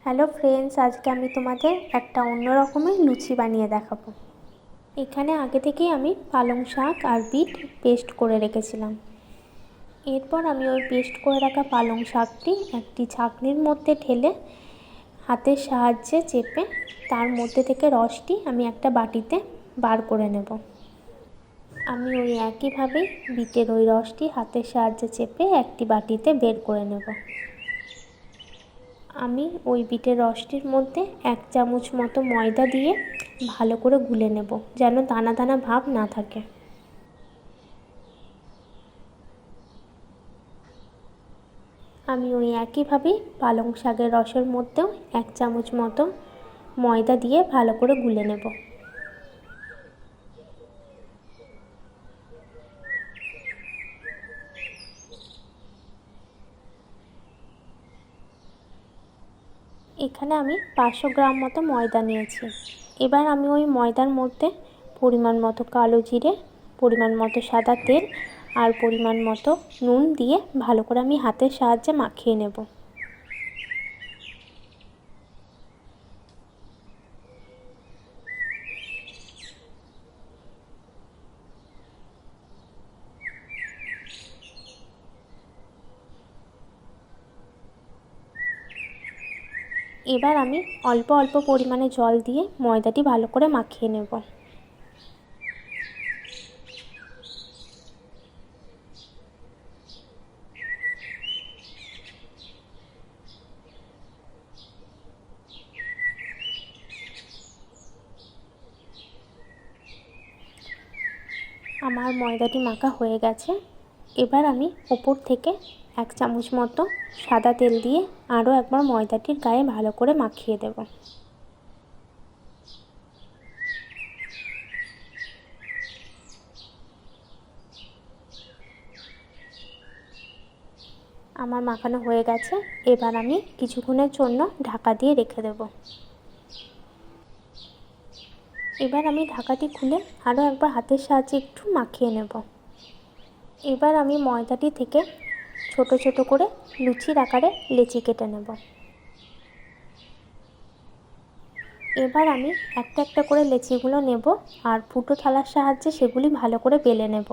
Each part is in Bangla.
হ্যালো ফ্রেন্ডস, আজকে আমি তোমাদের একটা অন্য রকমের লুচি বানিয়ে দেখাবো। এখানে আগে থেকেই আমি পালং শাক আর বিট পেস্ট করে রেখেছিলাম। এরপর আমি ওই পেস্ট করে রাখা পালং শাকটি একটি ছাঁকনির মধ্যে ঢেলে হাতের সাহায্যে চেপে তার মধ্যে থেকে রসটি আমি একটা বাটিতে বার করে নেব। আমি ওই একইভাবেই বিটের ওই রসটি হাতের সাহায্যে চেপে একটি বাটিতে বের করে নেব। আমি ওই বিটের রসটির মধ্যে 1 চামচ মতো ময়দা দিয়ে ভালো করে গুলে নেব, যেন দানা দানা ভাব না থাকে। আমি ওই একইভাবেই পালং শাকের রসের মধ্যেও 1 চামচ মতো ময়দা দিয়ে ভালো করে গুলে নেব। এখানে আমি 500 গ্রাম মতো ময়দা নিয়েছি। এবার আমি ওই ময়দার মধ্যে পরিমাণ মতো কালো জিরে, পরিমাণ মতো সাদা তেল আর পরিমাণ মতো নুন দিয়ে ভালো করে আমি হাতের সাহায্যে মাখিয়ে নেব। এবার আমি অল্প অল্প পরিমাণে জল দিয়ে ময়দাটি ভালো করে মাখিয়ে নেব। আমার ময়দাটি মাখা হয়ে গেছে। এবার আমি উপর থেকে 1 চামচ মতো সাদা তেল দিয়ে আরও একবার ময়দাটির গায়ে ভালো করে মাখিয়ে দেব। আমার মাখানো হয়ে গেছে। এবার আমি কিছুক্ষণের জন্য ঢাকা দিয়ে রেখে দেব। এবার আমি ঢাকাটি খুলে আরও একবার হাতের সাহায্যে একটু মাখিয়ে নেব। এবার আমি ময়দাটি থেকে ছোট ছোট করে লুচির আকারে লেচি কেটে নেব। এবার আমি একটা একটা করে লেচিগুলো নেব আর ফুটো থালার সাহায্যে সেগুলি ভালো করে বেলে নেব।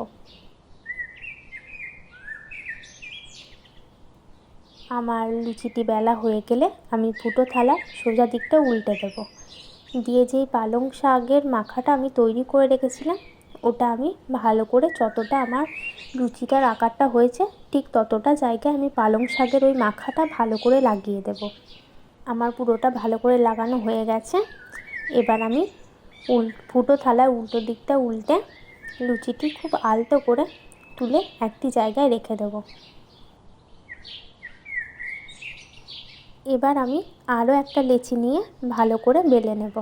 আমার লুচিটি বেলা হয়ে গেলে আমি ফুটো থালা সোজা দিকটা উল্টে দেব, দিয়ে যেই পালং শাকের মাখাটা আমি তৈরি করে রেখেছিলাম ওটা আমি ভালো করে যতটা আমার লুচিটার আকারটা হয়েছে ঠিক ততটা জায়গায় আমি পালং শাকের ওই মাখাটা ভালো করে লাগিয়ে দেব। আমার পুরোটা ভালো করে লাগানো হয়ে গেছে। এবার আমি ফুটো থালার উল্টো দিকটা উল্টে লুচিটি খুব আলতো করে তুলে একটি জায়গায় রেখে দেব। এবার আমি আরও একটা লেচি নিয়ে ভালো করে বেলে নেব।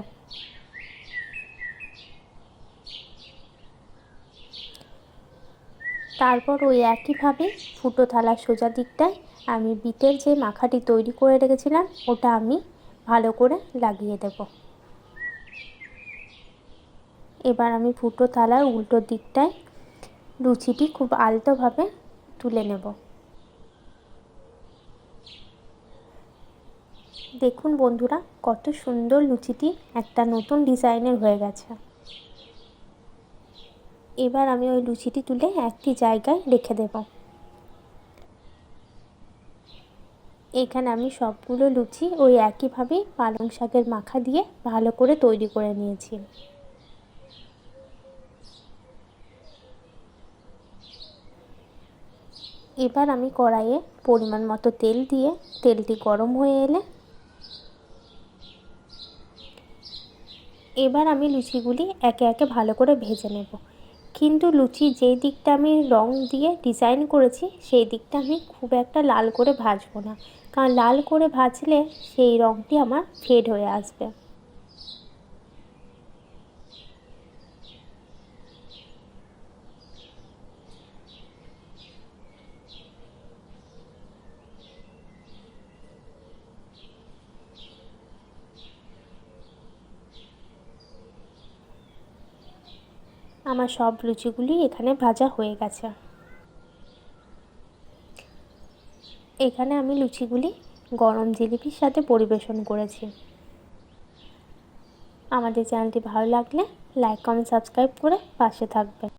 তারপর ওই একইভাবে ফুটো থালার সোজা দিকটায় আমি বিটের যে মাখাটি তৈরি করে রেখেছিলাম ওটা আমি ভালো করে লাগিয়ে দেব। এবার আমি ফুটো থালার উল্টো দিকটায় লুচিটি খুব আলতোভাবে তুলে নেব। দেখুন বন্ধুরা, কত সুন্দর লুচিটি একটা নতুন ডিজাইনের হয়ে গেছে। এবার আমি ওই লুচিটি তুলে একটি জায়গায় রেখে দেব। এখানে আমি সবগুলো লুচি ওই একইভাবে পালং শাকের মাখা দিয়ে ভালো করে তৈরি করে নিয়েছি। এবার আমি কড়াইয়ে পরিমাণ মতো তেল দিয়ে তেলটি গরম হয়ে এলে এবার আমি লুচিগুলি একে একে ভালো করে ভেজে নেব। কিন্তু লুচি যেই দিকটা আমি রং দিয়ে ডিজাইন করেছি সেই দিকটা আমি খুব একটা লাল করে ভাজবো না, কারণ লাল করে ভাজলে সেই রংটি আমার ফেড হয়ে আসবে। আমার সব লুচিগুলি এখানে ভাজা হয়ে গেছে। এখানে আমি লুচিগুলি গরম জিলিপির সাথে পরিবেশন করেছি। আমাদের চ্যানেলটি ভালো লাগলে লাইক, কমেন্ট, সাবস্ক্রাইব করে পাশে থাকবেন।